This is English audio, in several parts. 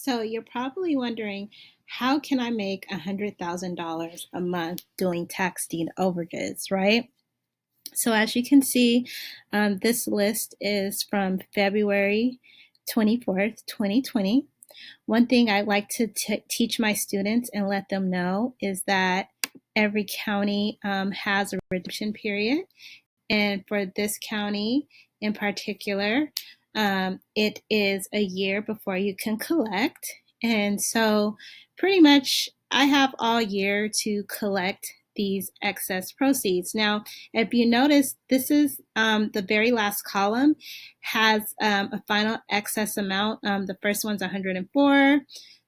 So you're probably wondering, how can I make $100,000 a month doing tax deed overages, right? So as you can see, this list is from February 24th, 2020. One thing I like to teach my students and let them know is that every county has a redemption period. And for this county in particular, it is a year before you can collect. And so pretty much I have all year to collect these excess proceeds. Now, if you notice, this is the very last column has a final excess amount. The first one's 104,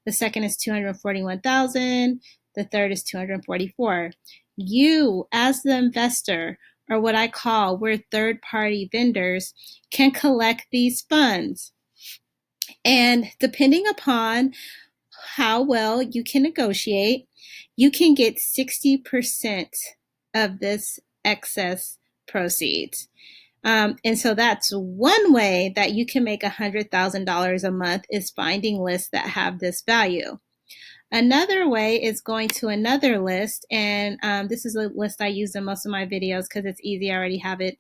the second is 241,000, the third is 244. You, as the investor, or what I call we're third-party vendors, can collect these funds. And depending upon how well you can negotiate, you can get 60% of this excess proceeds. And so that's one way that you can make $100,000 a month, is finding lists that have this value. Another way is going to another list, and this is a list I use in most of my videos because it's easy. I already have it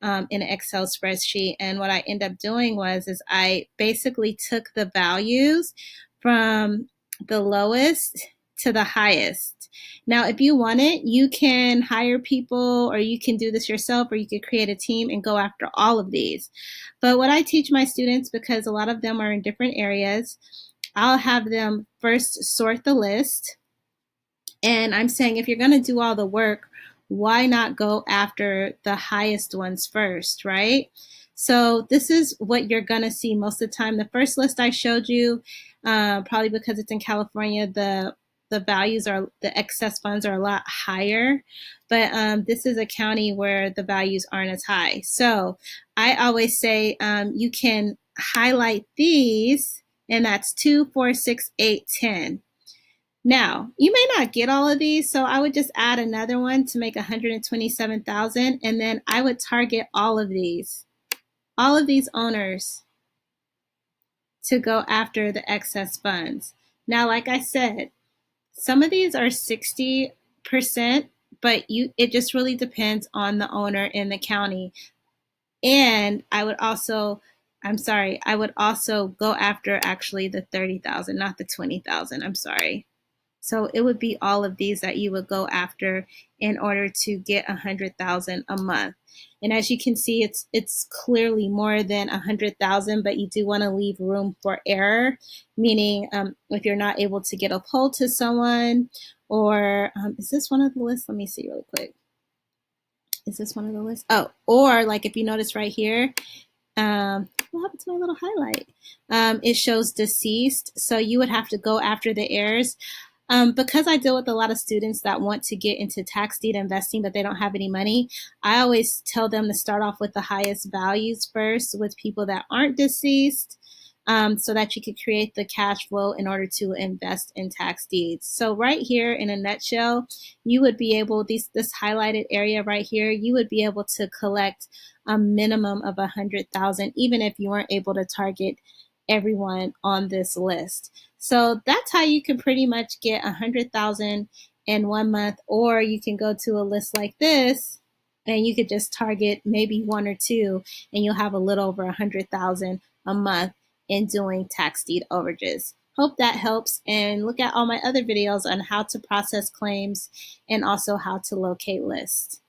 in an Excel spreadsheet. And what I end up doing is I basically took the values from the lowest to the highest. Now, if you want it, you can hire people, or you can do this yourself, or you could create a team and go after all of these. But what I teach my students, because a lot of them are in different areas, I'll have them first sort the list. And I'm saying, if you're going to do all the work, why not go after the highest ones first, right? So this is what you're going to see most of the time. The first list I showed you, probably because it's in California, the values are, the excess funds are a lot higher, but this is a county where the values aren't as high. So I always say you can highlight these, and that's 2, 4, 6, 8, 10. Now, you may not get all of these, so I would just add another one to make 127,000, and then I would target all of these owners to go after the excess funds. Now, like I said, some of these are 60%, but it just really depends on the owner in the county. And I would also go after actually the 30,000, not the 20,000. I'm sorry. So it would be all of these that you would go after in order to get 100,000 a month. And as you can see, it's clearly more than 100,000, but you do want to leave room for error, meaning if you're not able to get a poll to someone, or is this one of the lists? Let me see really quick. Is this one of the lists? Oh, or like if you notice right here, what happened to my little highlight? It shows deceased, so you would have to go after the heirs. Because I deal with a lot of students that want to get into tax deed investing, but they don't have any money, I always tell them to start off with the highest values first with people that aren't deceased, so that you could create the cash flow in order to invest in tax deeds. So right here, in a nutshell, you would be able, this highlighted area right here, you would be able to collect a minimum of 100,000, even if you weren't able to target everyone on this list. So that's how you can pretty much get 100,000 in 1 month, or you can go to a list like this and you could just target maybe 1 or 2, and you'll have a little over 100,000 a month in doing tax deed overages. Hope that helps, and look at all my other videos on how to process claims and also how to locate lists.